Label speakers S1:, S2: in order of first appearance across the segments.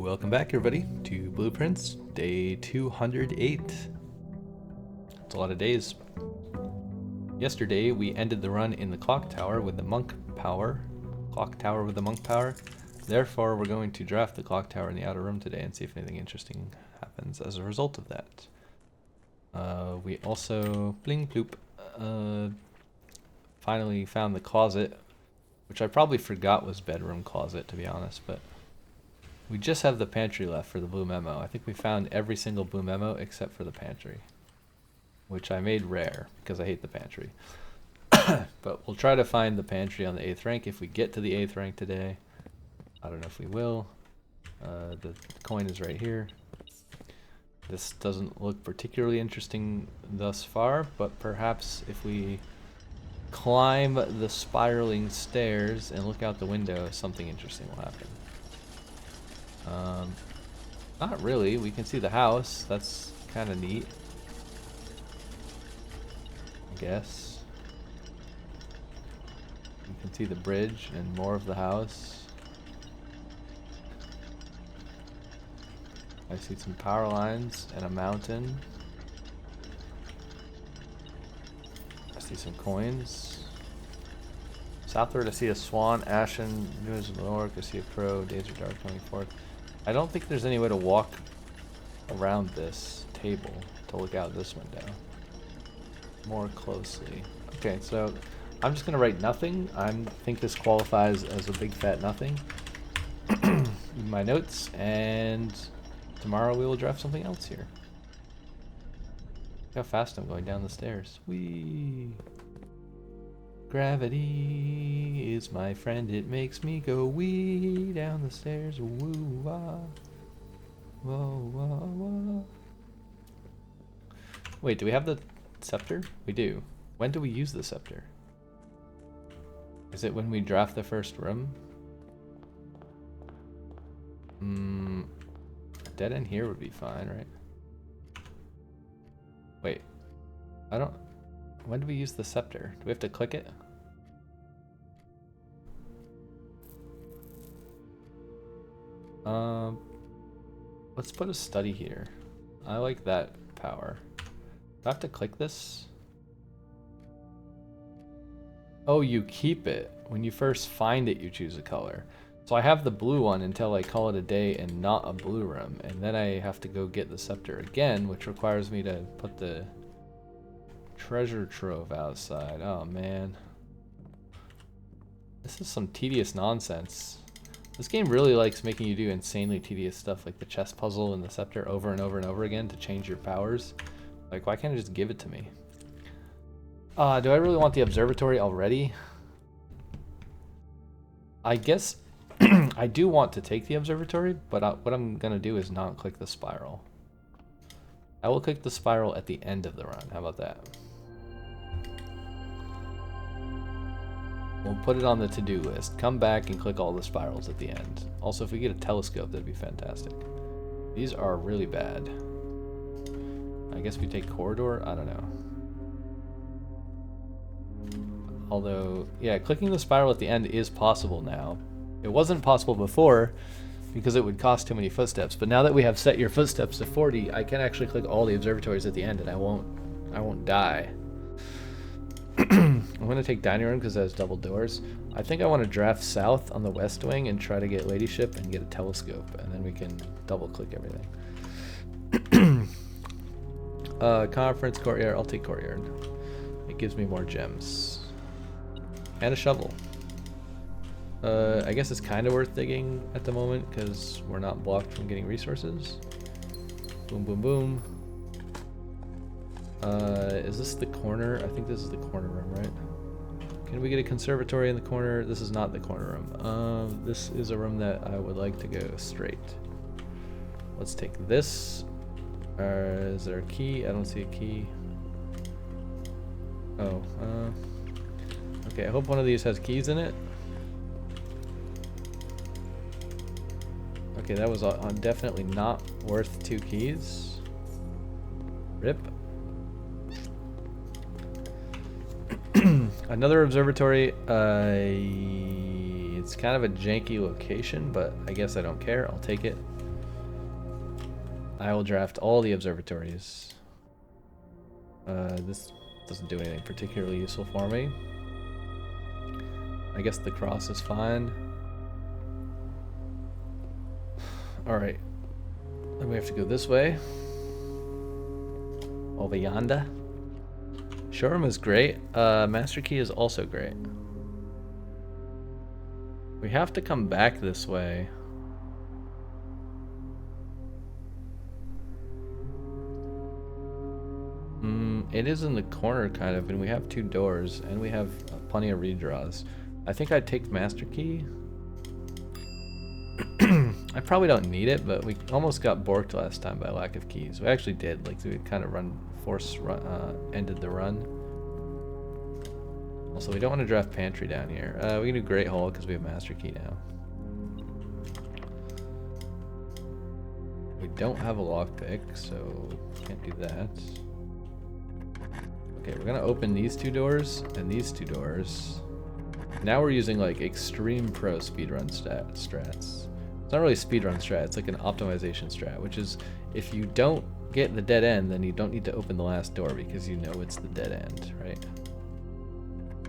S1: Welcome back, everybody, to Blueprints, day 208. It's a lot of days. Yesterday, we ended the run in the clock tower with the monk power. Therefore, we're going to draft the clock tower in the outer room today and see if anything interesting happens as a result of that. We also, bling bloop, finally found the closet, which I probably forgot was bedroom closet, to be honest, but we just have the pantry left for the blue memo. I think we found every single blue memo except for the pantry, which I made rare because I hate the pantry. But we'll try to find the pantry on the 8th rank if we get to the 8th rank today. I don't know if we will. The coin is right here. This doesn't look particularly interesting thus far, but perhaps if we climb the spiraling stairs and look out the window, something interesting will happen. Not really. We can see the house. That's kind of neat, I guess. You can see the bridge and more of the house. I see some power lines and a mountain. I see some coins. Southward, I see a swan, ashen, news of the north. I see a crow, days are dark, 24th. I don't think there's any way to walk around this table to look out this window more closely. Okay, so I'm just gonna write nothing. I think this qualifies as a big fat nothing in my notes, and tomorrow we will draft something else here. Look how fast I'm going down the stairs. Whee! Gravity is my friend, it makes me go wee down the stairs. Woo wah. Whoa wah wah. Wait, do we have the scepter? We do. When do we use the scepter? Is it when we draft the first room? A dead end here would be fine, right? Wait. When do we use the scepter? Do we have to click it? Let's put a study here. I like that power. Do I have to click this? Oh, you keep it. When you first find it, you choose a color. So I have the blue one until I call it a day and not a blue room. And then I have to go get the scepter again, which requires me to put the treasure trove outside. Oh man. This is some tedious nonsense. This game really likes making you do insanely tedious stuff like the chess puzzle and the scepter over and over and over again to change your powers. Like, why can't it just give it to me? Do I really want the observatory already? I guess I do want to take the observatory, but what I'm gonna do is not click the spiral. I will click the spiral at the end of the run. How about that? We'll put it on the to-do list. Come back and click all the spirals at the end. Also, if we get a telescope, that'd be fantastic. These are really bad. I guess we take corridor? I don't know. Although, yeah, clicking the spiral at the end is possible now. It wasn't possible before because it would cost too many footsteps. But now that we have set your footsteps to 40, I can actually click all the observatories at the end and I won't die. I'm going to take dining room because it has double doors. I think I want to draft south on the west wing and try to get ladyship and get a telescope, and then we can double click everything. Conference courtyard. I'll take courtyard. It gives me more gems. And a shovel. I guess it's kind of worth digging at the moment because we're not blocked from getting resources. Boom, boom, boom. Is this the corner? I think this is the corner room, right? Can we get a conservatory in the corner? This is not the corner room. This is a room that I would like to go straight. Let's take this. Is there a key? I don't see a key. Oh, okay, I hope one of these has keys in it. Okay, that was definitely not worth 2 keys. Rip. Another observatory. It's kind of a janky location, but I guess I don't care. I'll take it. I will draft all the observatories. This doesn't do anything particularly useful for me. I guess the cross is fine. Alright. Then we have to go this way. Over yonder. Showroom is great. Master Key is also great. We have to come back this way. It is in the corner, kind of, and we have 2 doors, and we have plenty of redraws. I think I'd take Master Key. I probably don't need it, but we almost got borked last time by lack of keys. We actually did, like, we kind of ended the run. Also, we don't want to draft Pantry down here. We can do Great Hall because we have Master Key now. We don't have a lockpick, so can't do that. Okay, we're gonna open these 2 doors and these 2 doors. Now we're using like extreme pro speedrun strats. It's not really speedrun strat, it's like an optimization strat, which is if you don't get the dead end, then you don't need to open the last door because you know it's the dead end, right?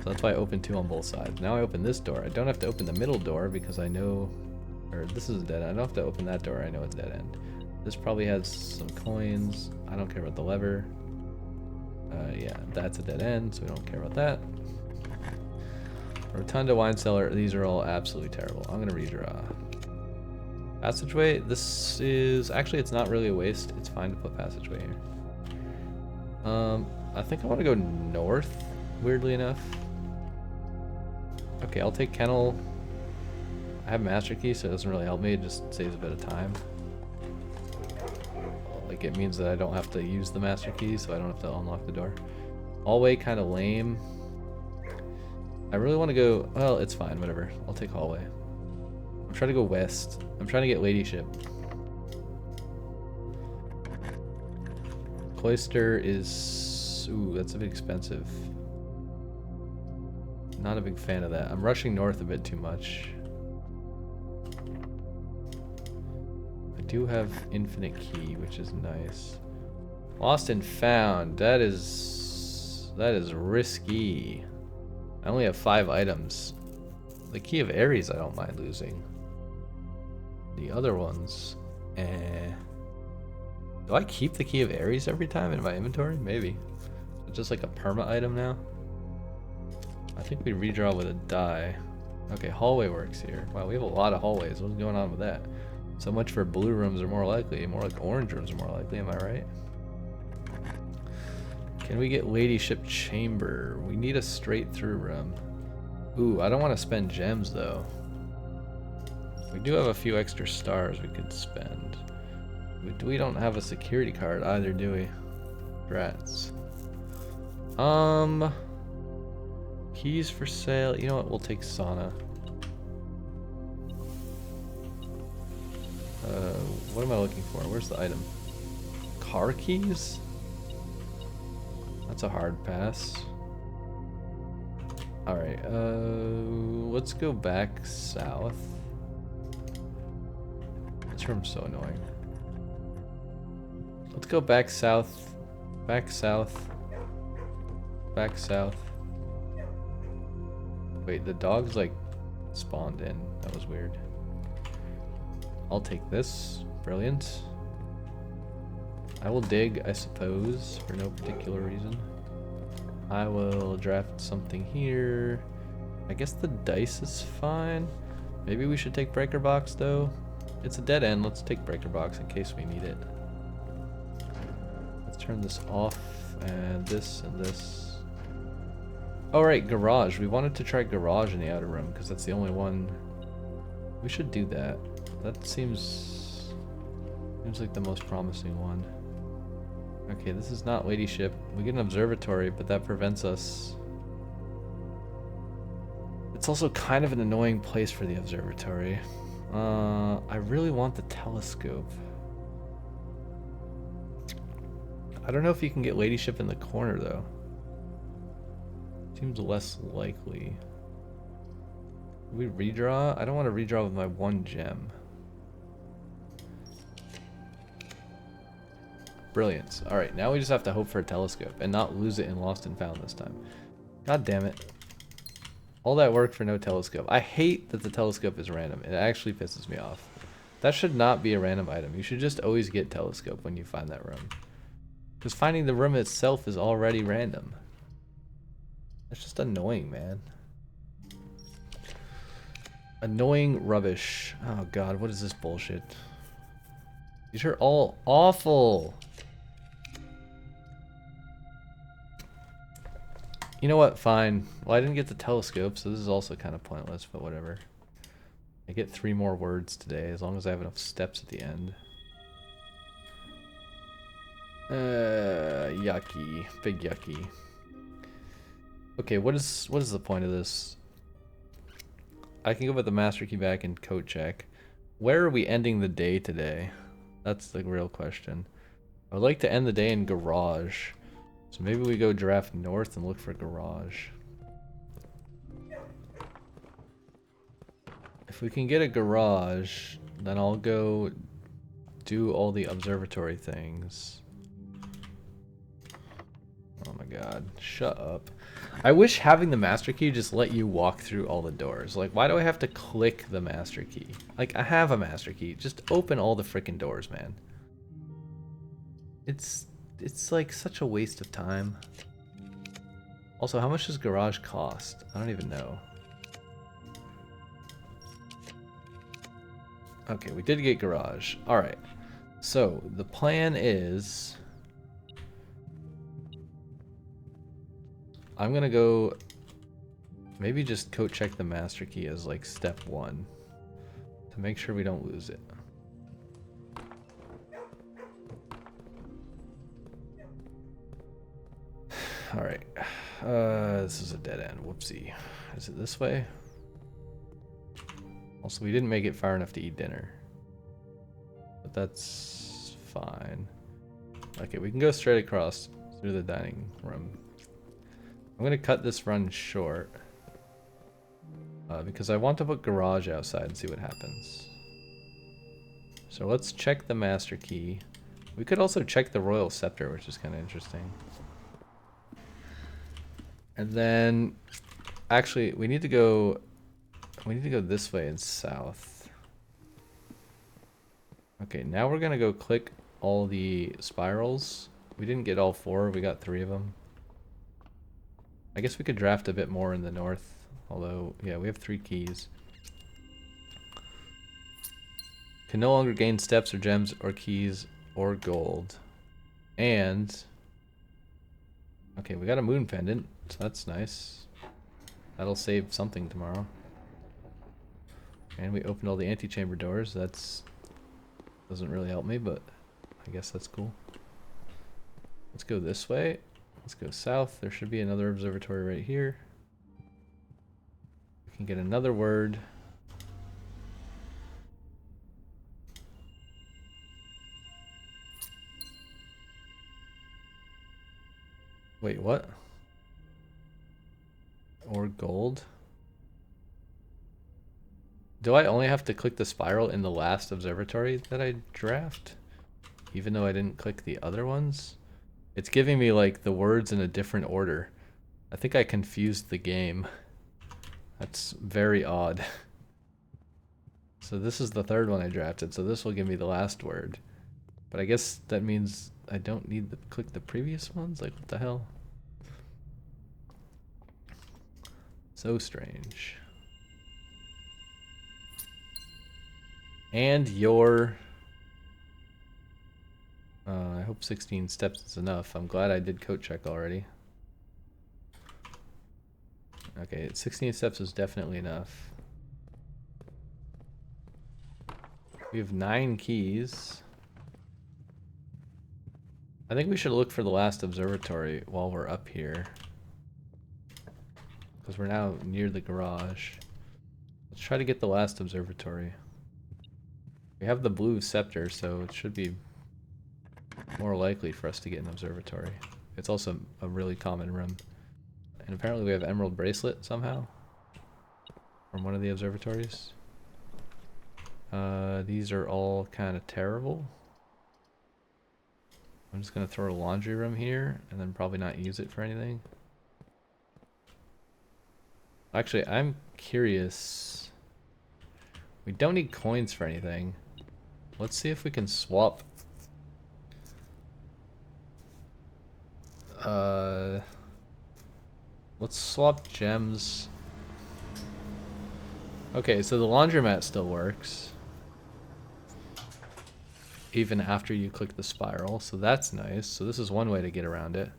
S1: So that's why I open 2 on both sides. Now I open this door. I don't have to open the middle door because I know, or this is a dead end. I don't have to open that door, I know it's dead end. This probably has some coins. I don't care about the lever. Yeah, that's a dead end, so we don't care about that. Rotunda, wine cellar, these are all absolutely terrible. I'm gonna redraw. Passageway, this is, actually it's not really a waste. It's fine to put passageway here. I think I want to go north, weirdly enough. Okay, I'll take kennel. I have master key, so it doesn't really help me, it just saves a bit of time. Like, it means that I don't have to use the master key, so I don't have to unlock the door. Hallway, kind of lame. I really want to go, well, it's fine, whatever. I'll take hallway. I'm trying to go west. I'm trying to get ladyship. Cloister is, ooh, that's a bit expensive. Not a big fan of that. I'm rushing north a bit too much. I do have infinite key, which is nice. Lost and found. That is risky. I only have 5 items. The key of Ares I don't mind losing. The other ones, Do I keep the key of Ares every time in my inventory? Maybe. It's just like a perma item now. I think we redraw with a die. Okay, hallway works here. Wow, we have a lot of hallways. What's going on with that? So much for blue rooms are more likely. More like orange rooms are more likely, am I right? Can we get ladyship chamber? We need a straight through room. Ooh, I don't want to spend gems though. We do have a few extra stars we could spend. We don't have a security card either, do we? Rats. Keys for sale. You know what? We'll take sauna. What am I looking for? Where's the item? Car keys? That's a hard pass. Alright, let's go back south. This room's so annoying. Let's go back south, back south, back south. Wait, the dog's like spawned in. That was weird. I'll take this. Brilliant. I will dig, I suppose, for no particular reason. I will draft something here. I guess the dice is fine. Maybe we should take breaker box though. It's a dead end. Let's take breaker box in case we need it. Let's turn this off and this and this. Oh right, garage. We wanted to try garage in the outer room because that's the only one. We should do that. That seems like the most promising one. Okay, this is not ladyship. We get an observatory, but that prevents us. It's also kind of an annoying place for the observatory. I really want the telescope. I don't know if you can get ladyship in the corner though. Seems less likely. We redraw? I don't want to redraw with my 1 gem. Brilliance. Alright, now we just have to hope for a telescope and not lose it in Lost and Found this time. God damn it. All that work for no telescope. I hate that the telescope is random. It actually pisses me off. That should not be a random item. You should just always get telescope when you find that room. Because finding the room itself is already random. That's just annoying, man. Annoying rubbish. Oh god, what is this bullshit? These are all awful. You know what? Fine. Well, I didn't get the telescope, so this is also kind of pointless, but whatever. I get 3 more words today, as long as I have enough steps at the end. Yucky. Big yucky. Okay, what is the point of this? I can go put the master key back and code check. Where are we ending the day today? That's the real question. I would like to end the day in garage. So maybe we go draft north and look for garage. If we can get a garage, then I'll go do all the observatory things. Oh my god, shut up. I wish having the master key just let you walk through all the doors. Like, why do I have to click the master key? Like, I have a master key. Just open all the freaking doors, man. It's like such a waste of time. Also, how much does garage cost? I don't even know. Okay, we did get garage. Alright. So, the plan is... I'm gonna go... Maybe just code check the master key as like step 1. To make sure we don't lose it. Alright. This is a dead end. Whoopsie. Is it this way? Also, we didn't make it far enough to eat dinner. But that's fine. Okay, we can go straight across through the dining room. I'm going to cut this run short. Because I want to put garage outside and see what happens. So let's check the master key. We could also check the royal scepter, which is kind of interesting. And then, actually, we need to go this way and south. Okay, now we're gonna go click all the spirals. We didn't get all 4, we got 3 of them. I guess we could draft a bit more in the north, although, yeah, we have 3 keys. Can no longer gain steps or gems or keys or gold. And, okay, we got a moon pendant. So that's nice. That'll save something tomorrow. And we opened all the antechamber doors. That's doesn't really help me, but I guess that's cool. Let's go this way. Let's go south. There should be another observatory right here. We can get another word. Wait, what? Or gold. Do I only have to click the spiral in the last observatory that I draft? Even though I didn't click the other ones? It's giving me like the words in a different order. I think I confused the game. That's very odd. So this is the 3rd one I drafted, so this will give me the last word. But I guess that means I don't need to click the previous ones? Like, what the hell? So strange. And your... I hope 16 steps is enough. I'm glad I did code check already. Okay, 16 steps is definitely enough. We have 9 keys. I think we should look for the last observatory while we're up here. Because we're now near the garage. Let's try to get the last observatory. We have the blue scepter, so it should be more likely for us to get an observatory. It's also a really common room. And apparently we have emerald bracelet somehow from one of the observatories. These are all kind of terrible. I'm just gonna throw a laundry room here and then probably not use it for anything. Actually, I'm curious. We don't need coins for anything. Let's see if we can swap. Let's swap gems. Okay, so the laundromat still works. Even after you click the spiral, so that's nice. So this is one way to get around it.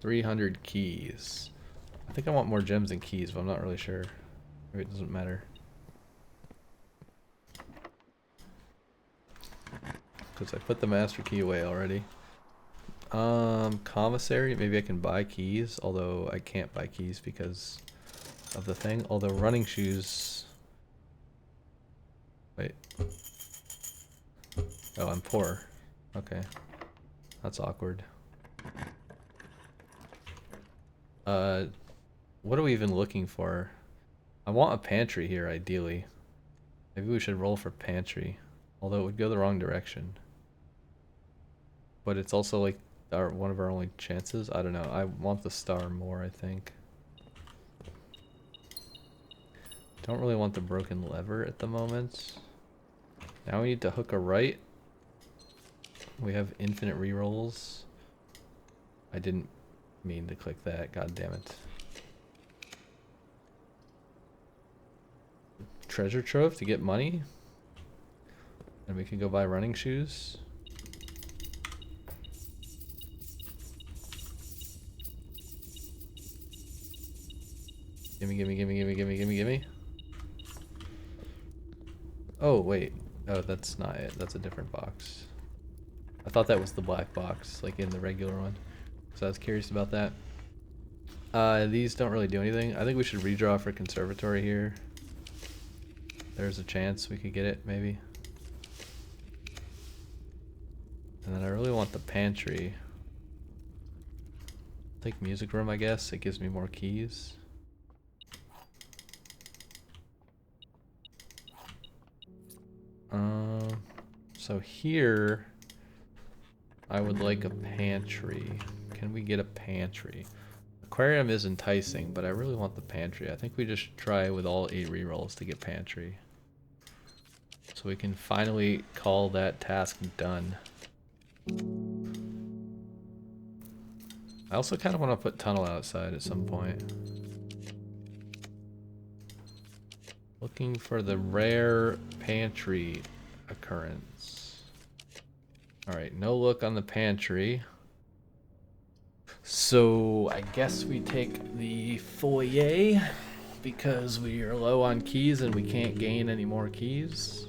S1: 300 keys. I think I want more gems than keys, but I'm not really sure. Maybe it doesn't matter. Because I put the master key away already. Commissary, maybe I can buy keys, although I can't buy keys because of the thing. Although running shoes... Wait. Oh, I'm poor. Okay. That's awkward. What are we even looking for? I want a pantry here, ideally. Maybe we should roll for pantry. Although it would go the wrong direction. But it's also like one of our only chances. I don't know. I want the star more, I think. Don't really want the broken lever at the moment. Now we need to hook a right. We have infinite rerolls. I didn't mean to click that. God damn it. Treasure trove to get money. And we can go buy running shoes. Gimme, gimme, gimme, gimme, gimme, gimme, gimme. Oh, wait. Oh, that's not it. That's a different box. I thought that was the black box, like in the regular one. So I was curious about that. These don't really do anything. I think we should redraw for conservatory here. There's a chance we could get it, maybe. And then I really want the pantry. Take music room, I guess. It gives me more keys. So here, I would like a pantry. Can we get a pantry? Aquarium is enticing, but I really want the pantry. I think we just try with all 8 rerolls to get pantry. So we can finally call that task done. I also kind of want to put tunnel outside at some point. Looking for the rare pantry occurrence. Alright, no look on the pantry. So I guess we take the foyer because we are low on keys and we can't gain any more keys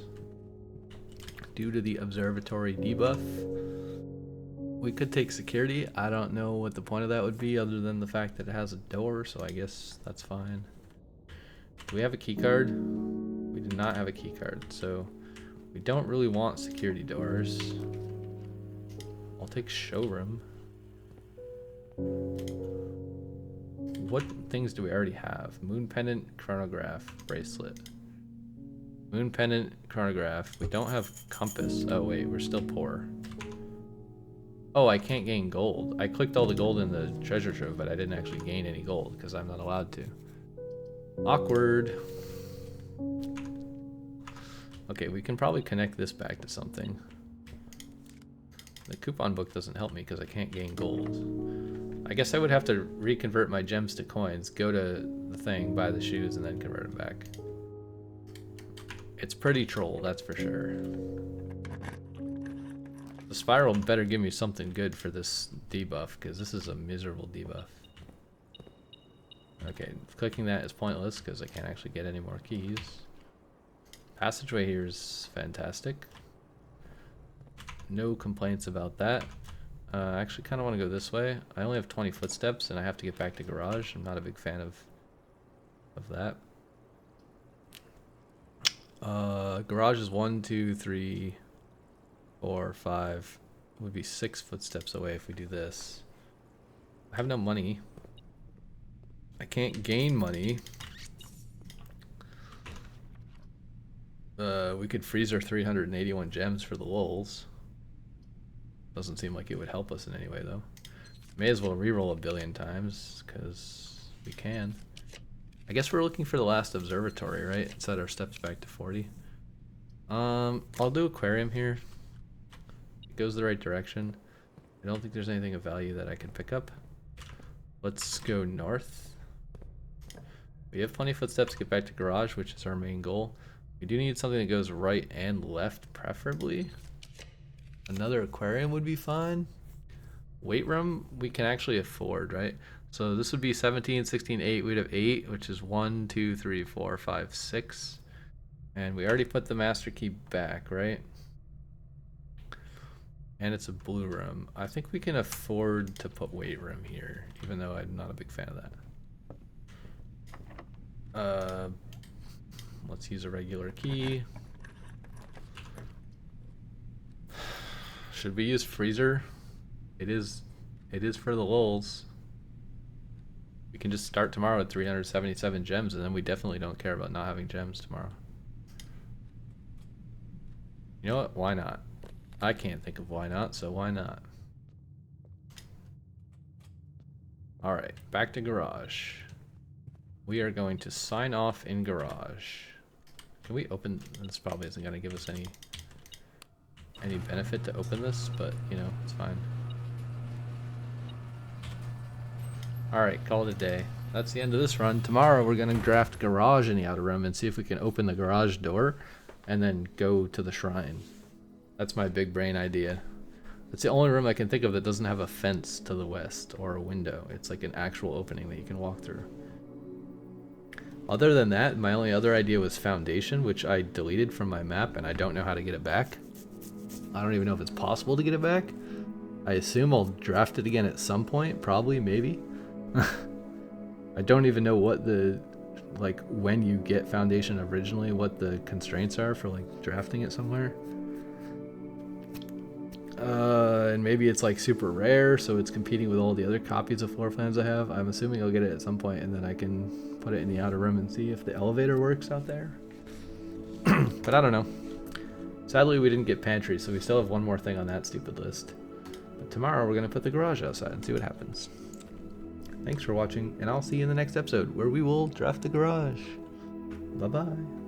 S1: due to the observatory debuff. We could take security. I don't know what the point of that would be other than the fact that it has a door, so I guess that's fine. Do we have a key card? We do not have a key card, so we don't really want security doors. I'll take showroom. What things do we already have? Moon pendant, chronograph, bracelet. Moon pendant, chronograph. We don't have compass. Oh wait, we're still poor. Oh, I can't gain gold. I clicked all the gold in the treasure trove, but I didn't actually gain any gold because I'm not allowed to. Awkward. Okay, we can probably connect this back to something. The coupon book doesn't help me because I can't gain gold. I guess I would have to reconvert my gems to coins, go to the thing, buy the shoes, and then convert them back. It's pretty troll, that's for sure. The spiral better give me something good for this debuff, because this is a miserable debuff. Okay, clicking that is pointless because I can't actually get any more keys. Passageway here is fantastic. No complaints about that. I actually kind of want to go this way. I only have 20 footsteps and I have to get back to garage. I'm not a big fan of that. Garage is 1, 2, 3, 4, 5. It would be 6 footsteps away if we do this. I have no money. I can't gain money. We could freeze our 381 gems for the lulz. Doesn't seem like it would help us in any way, though. May as well reroll a billion times, because we can. I guess we're looking for the last observatory, right? Set our steps back to 40. I'll do aquarium here. It goes the right direction. I don't think there's anything of value that I can pick up. Let's go north. We have plenty of footsteps to get back to garage, which is our main goal. We do need something that goes right and left, preferably. Another aquarium would be fine. Weight room, we can actually afford, right? So this would be 17, 16, 8. We'd have 8, which is 1, 2, 3, 4, 5, 6. And we already put the master key back, right? And it's a blue room. I think we can afford to put weight room here, even though I'm not a big fan of that. Let's use a regular key. Should we use freezer? It is for the lulz. We can just start tomorrow with 377 gems, and then we definitely don't care about not having gems tomorrow. You know what? Why not? I can't think of why not, so why not? Alright, back to garage. We are going to sign off in garage. Can we open? This probably isn't going to give us any benefit to open this, but you know, it's fine. Alright, call it a day. That's the end of this run. Tomorrow we're going to draft garage in the outer room and see if we can open the garage door and then go to the shrine. That's my big brain idea. It's the only room I can think of that doesn't have a fence to the west or a window. It's like an actual opening that you can walk through. Other than that, my only other idea was foundation, which I deleted from my map, and I don't know how to get it back. I don't even know if it's possible to get it back. I assume I'll draft it again at some point, probably, maybe. I don't even know what the, like, when you get foundation originally, what the constraints are for, like, drafting it somewhere. And maybe it's like super rare, so it's competing with all the other copies of floor plans I have. I'm assuming I'll get it at some point, and then I can put it in the outer room and see if the elevator works out there. But I don't know. Sadly, we didn't get pantry, so we still have one more thing on that stupid list. But tomorrow we're going to put the garage outside and see what happens. Thanks for watching, and I'll see you in the next episode, where we will draft the garage. Bye-bye.